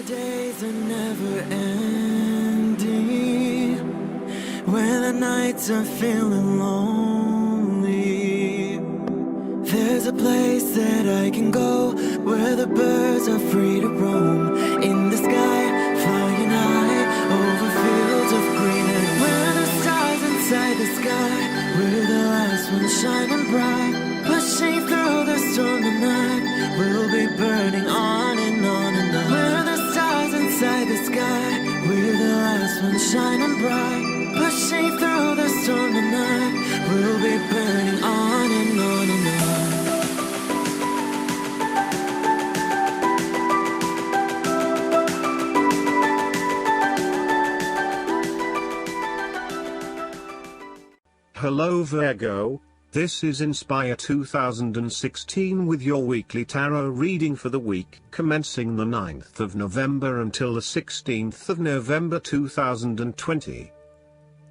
days are never ending, when the nights are feeling lonely, there's a place that I can go, where the birds are free to roam, in the sky, flying high, over fields of green, and where the stars inside the sky, we're the last ones shining bright, pushing through the storm tonight, we'll be burning on and on and on. We're the stars inside the sky, we're the last ones shining bright, pushing through the storm tonight, we'll be burning on and on and on. Hello Virgo, this is Inspire 2016 with your weekly tarot reading for the week commencing the 9th of November until the 16th of November 2020.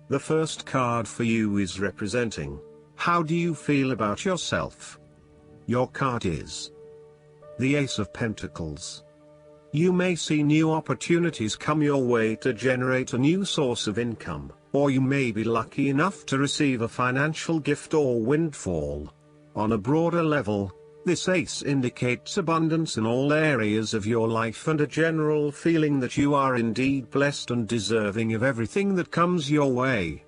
The first card for you is representing, how do you feel about yourself? Your card is the Ace of Pentacles. You may see new opportunities come your way to generate a new source of income, or you may be lucky enough to receive a financial gift or windfall. On a broader level, this ace indicates abundance in all areas of your life and a general feeling that you are indeed blessed and deserving of everything that comes your way.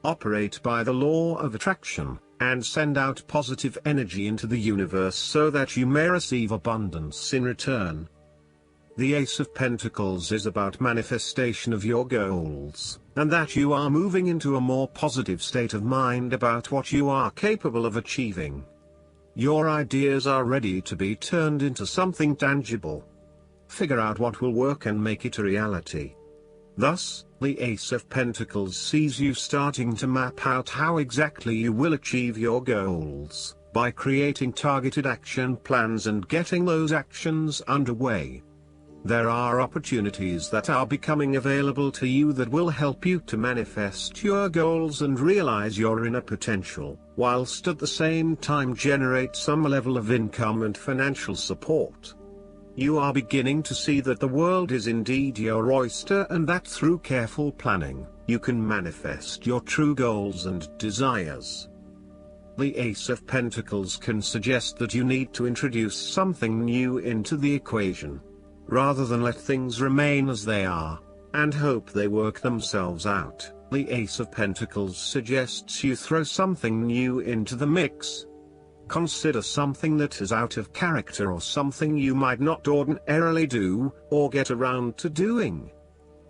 Operate by the law of attraction, and send out positive energy into the universe so that you may receive abundance in return. The Ace of Pentacles is about manifestation of your goals, and that you are moving into a more positive state of mind about what you are capable of achieving. Your ideas are ready to be turned into something tangible. Figure out what will work and make it a reality. Thus, the Ace of Pentacles sees you starting to map out how exactly you will achieve your goals, by creating targeted action plans and getting those actions underway. There are opportunities that are becoming available to you that will help you to manifest your goals and realize your inner potential, whilst at the same time generate some level of income and financial support. You are beginning to see that the world is indeed your oyster and that through careful planning, you can manifest your true goals and desires. The Ace of Pentacles can suggest that you need to introduce something new into the equation, rather than let things remain as they are, and hope they work themselves out. The Ace of Pentacles suggests you throw something new into the mix. Consider something that is out of character or something you might not ordinarily do, or get around to doing.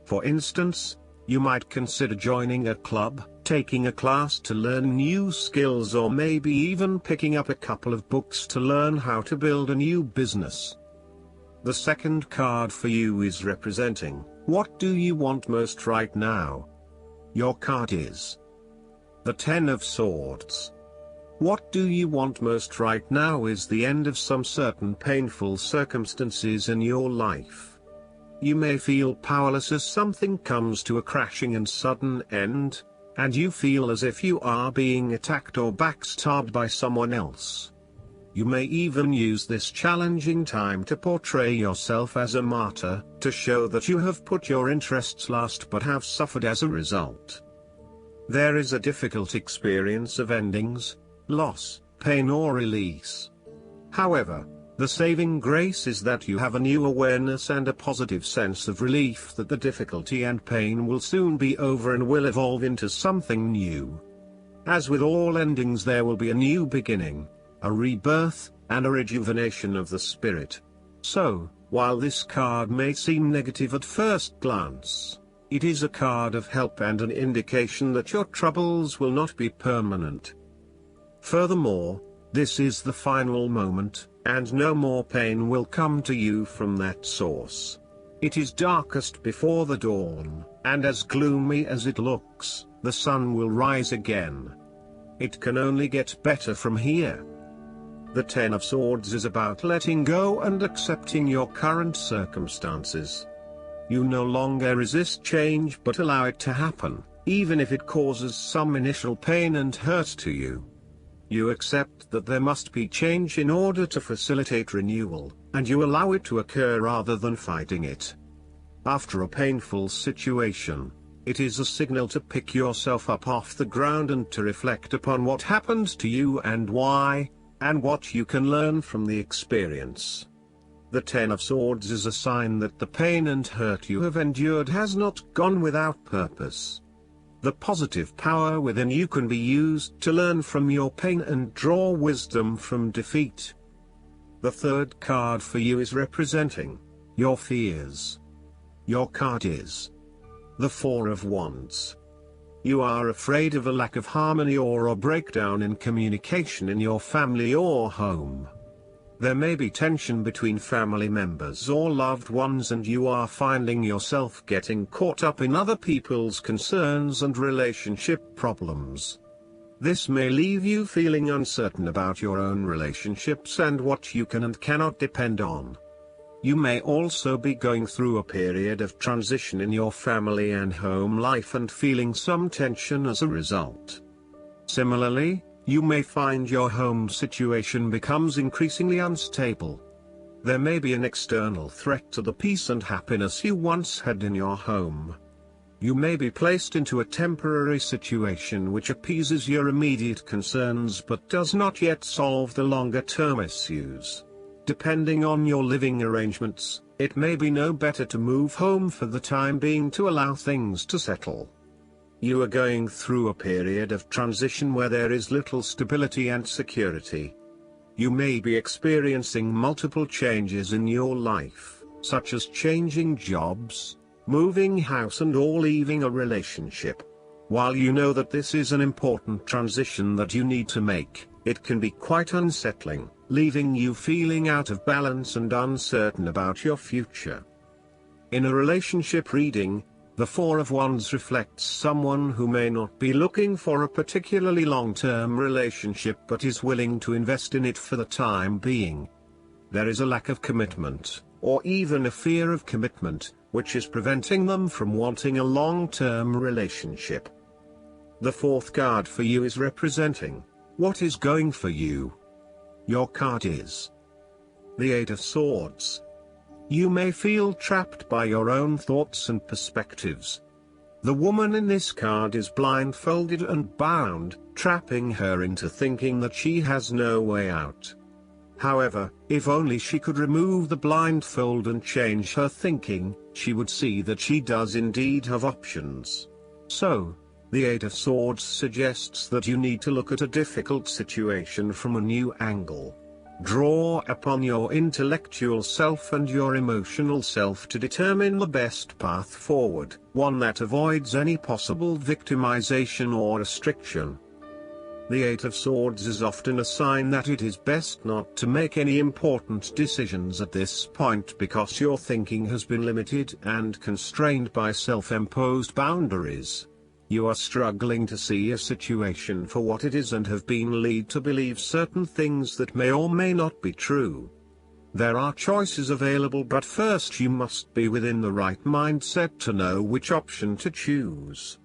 For instance, you might consider joining a club, taking a class to learn new skills, or maybe even picking up a couple of books to learn how to build a new business. The second card for you is representing, what do you want most right now? Your card is the Ten of Swords. What do you want most right now is the end of some certain painful circumstances in your life. You may feel powerless as something comes to a crashing and sudden end, and you feel as if you are being attacked or backstabbed by someone else. You may even use this challenging time to portray yourself as a martyr, to show that you have put your interests last but have suffered as a result. There is a difficult experience of endings, loss, pain or release. However, the saving grace is that you have a new awareness and a positive sense of relief that the difficulty and pain will soon be over and will evolve into something new. As with all endings, there will be a new beginning, a rebirth, and a rejuvenation of the spirit. So, while this card may seem negative at first glance, it is a card of help and an indication that your troubles will not be permanent. Furthermore, this is the final moment, and no more pain will come to you from that source. It is darkest before the dawn, and as gloomy as it looks, the sun will rise again. It can only get better from here. The Ten of Swords is about letting go and accepting your current circumstances. You no longer resist change but allow it to happen, even if it causes some initial pain and hurt to you. You accept that there must be change in order to facilitate renewal, and you allow it to occur rather than fighting it. After a painful situation, it is a signal to pick yourself up off the ground and to reflect upon what happened to you and why, and what you can learn from the experience. The Ten of Swords is a sign that the pain and hurt you have endured has not gone without purpose. The positive power within you can be used to learn from your pain and draw wisdom from defeat. The third card for you is representing your fears. Your card is the Four of Wands. You are afraid of a lack of harmony or a breakdown in communication in your family or home. There may be tension between family members or loved ones, and you are finding yourself getting caught up in other people's concerns and relationship problems. This may leave you feeling uncertain about your own relationships and what you can and cannot depend on. You may also be going through a period of transition in your family and home life and feeling some tension as a result. Similarly, you may find your home situation becomes increasingly unstable. There may be an external threat to the peace and happiness you once had in your home. You may be placed into a temporary situation which appeases your immediate concerns but does not yet solve the longer-term issues. Depending on your living arrangements, it may be no better to move home for the time being to allow things to settle. You are going through a period of transition where there is little stability and security. You may be experiencing multiple changes in your life, such as changing jobs, moving house or leaving a relationship. While you know that this is an important transition that you need to make, it can be quite unsettling, leaving you feeling out of balance and uncertain about your future. In a relationship reading, the Four of Wands reflects someone who may not be looking for a particularly long-term relationship but is willing to invest in it for the time being. There is a lack of commitment, or even a fear of commitment, which is preventing them from wanting a long-term relationship. The fourth card for you is representing what is going for you. Your card is the Eight of Swords. You may feel trapped by your own thoughts and perspectives. The woman in this card is blindfolded and bound, trapping her into thinking that she has no way out. However, if only she could remove the blindfold and change her thinking, she would see that she does indeed have options. So, the Eight of Swords suggests that you need to look at a difficult situation from a new angle. Draw upon your intellectual self and your emotional self to determine the best path forward, one that avoids any possible victimization or restriction. The Eight of Swords is often a sign that it is best not to make any important decisions at this point because your thinking has been limited and constrained by self-imposed boundaries. You are struggling to see a situation for what it is and have been led to believe certain things that may or may not be true. There are choices available, but first you must be within the right mindset to know which option to choose.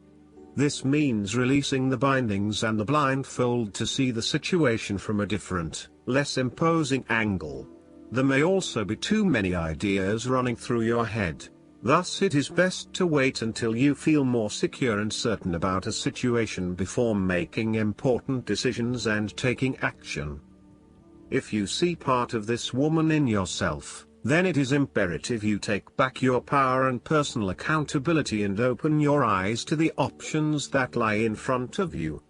This means releasing the bindings and the blindfold to see the situation from a different, less imposing angle. There may also be too many ideas running through your head. Thus it is best to wait until you feel more secure and certain about a situation before making important decisions and taking action. If you see part of this woman in yourself, then it is imperative you take back your power and personal accountability and open your eyes to the options that lie in front of you.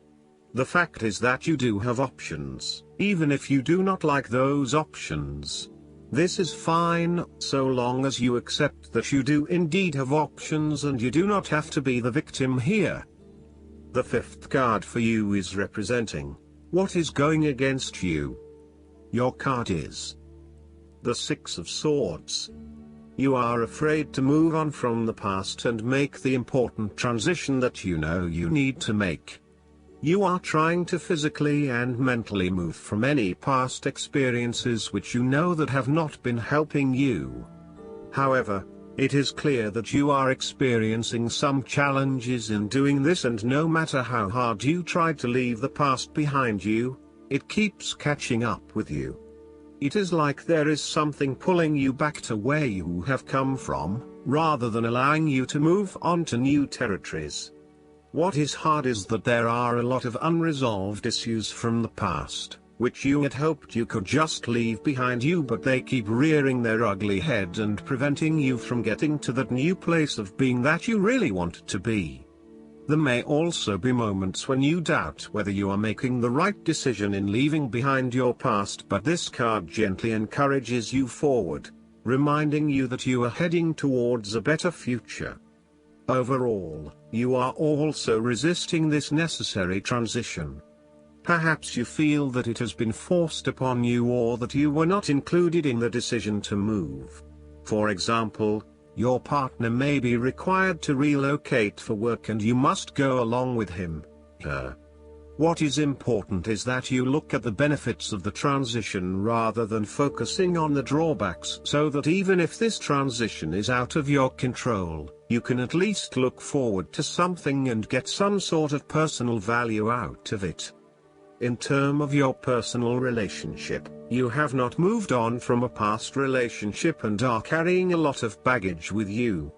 The fact is that you do have options, even if you do not like those options. This is fine, so long as you accept that you do indeed have options and you do not have to be the victim here. The fifth card for you is representing what is going against you. Your card is the Six of Swords. You are afraid to move on from the past and make the important transition that you know you need to make. You are trying to physically and mentally move from any past experiences which you know that have not been helping you. However, it is clear that you are experiencing some challenges in doing this, and no matter how hard you try to leave the past behind you, it keeps catching up with you. It is like there is something pulling you back to where you have come from, rather than allowing you to move on to new territories. What is hard is that there are a lot of unresolved issues from the past, which you had hoped you could just leave behind you, but they keep rearing their ugly head and preventing you from getting to that new place of being that you really want to be. There may also be moments when you doubt whether you are making the right decision in leaving behind your past, but this card gently encourages you forward, reminding you that you are heading towards a better future. Overall, you are also resisting this necessary transition. Perhaps you feel that it has been forced upon you, or that you were not included in the decision to move. For example, your partner may be required to relocate for work and you must go along with him, her. What is important is that you look at the benefits of the transition rather than focusing on the drawbacks, so that even if this transition is out of your control, you can at least look forward to something and get some sort of personal value out of it. In terms of your personal relationship, you have not moved on from a past relationship and are carrying a lot of baggage with you.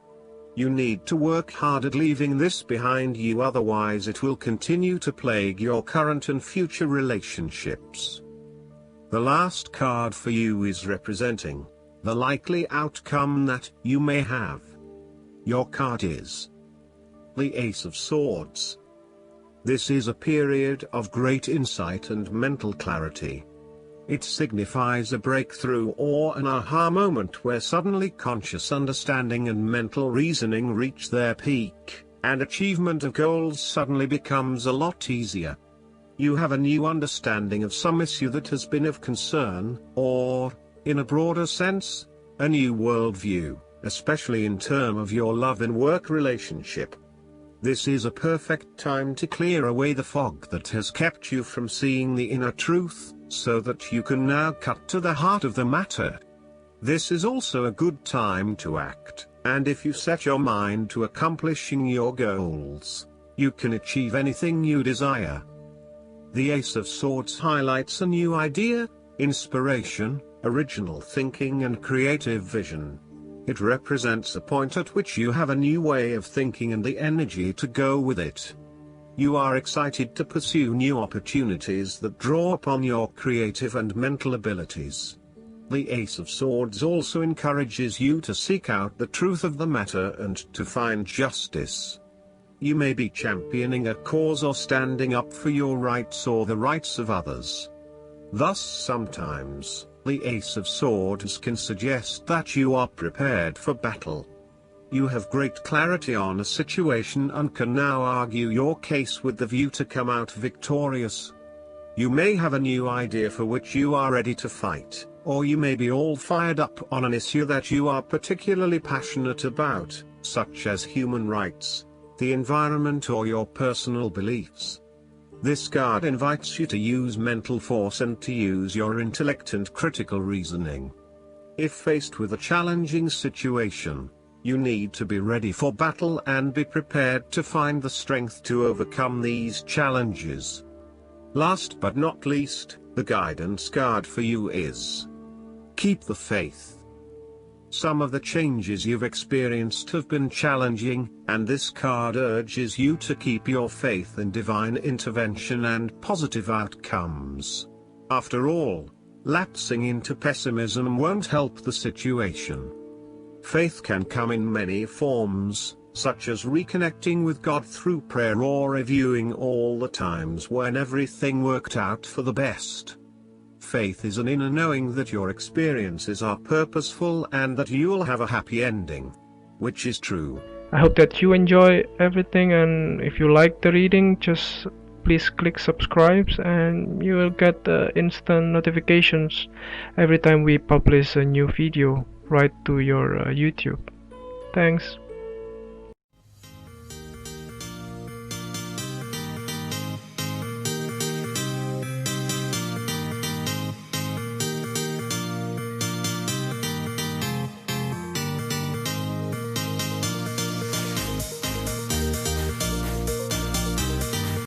You need to work hard at leaving this behind you, otherwise it will continue to plague your current and future relationships. The last card for you is representing the likely outcome that you may have. Your card is the Ace of Swords. This is a period of great insight and mental clarity. It signifies a breakthrough or an aha moment where suddenly conscious understanding and mental reasoning reach their peak, and achievement of goals suddenly becomes a lot easier. You have a new understanding of some issue that has been of concern, or, in a broader sense, a new worldview, especially in terms of your love and work relationship. This is a perfect time to clear away the fog that has kept you from seeing the inner truth, so that you can now cut to the heart of the matter. This is also a good time to act, and if you set your mind to accomplishing your goals, you can achieve anything you desire. The Ace of Swords highlights a new idea, inspiration, original thinking and creative vision. It represents a point at which you have a new way of thinking and the energy to go with it. You are excited to pursue new opportunities that draw upon your creative and mental abilities. The Ace of Swords also encourages you to seek out the truth of the matter and to find justice. You may be championing a cause or standing up for your rights or the rights of others. Thus, sometimes, the Ace of Swords can suggest that you are prepared for battle. You have great clarity on a situation and can now argue your case with the view to come out victorious. You may have a new idea for which you are ready to fight, or you may be all fired up on an issue that you are particularly passionate about, such as human rights, the environment or your personal beliefs. This card invites you to use mental force and to use your intellect and critical reasoning. If faced with a challenging situation, you need to be ready for battle and be prepared to find the strength to overcome these challenges. Last but not least, the guidance card for you is Keep the Faith. Some of the changes you've experienced have been challenging, and this card urges you to keep your faith in divine intervention and positive outcomes. After all, lapsing into pessimism won't help the situation. Faith can come in many forms, such as reconnecting with God through prayer or reviewing all the times when everything worked out for the best. Faith is an inner knowing that your experiences are purposeful and that you'll have a happy ending. Which is true. I hope that you enjoy everything, and if you like the reading, just please click subscribe and you will get instant notifications every time we publish a new video right to your YouTube. Thanks.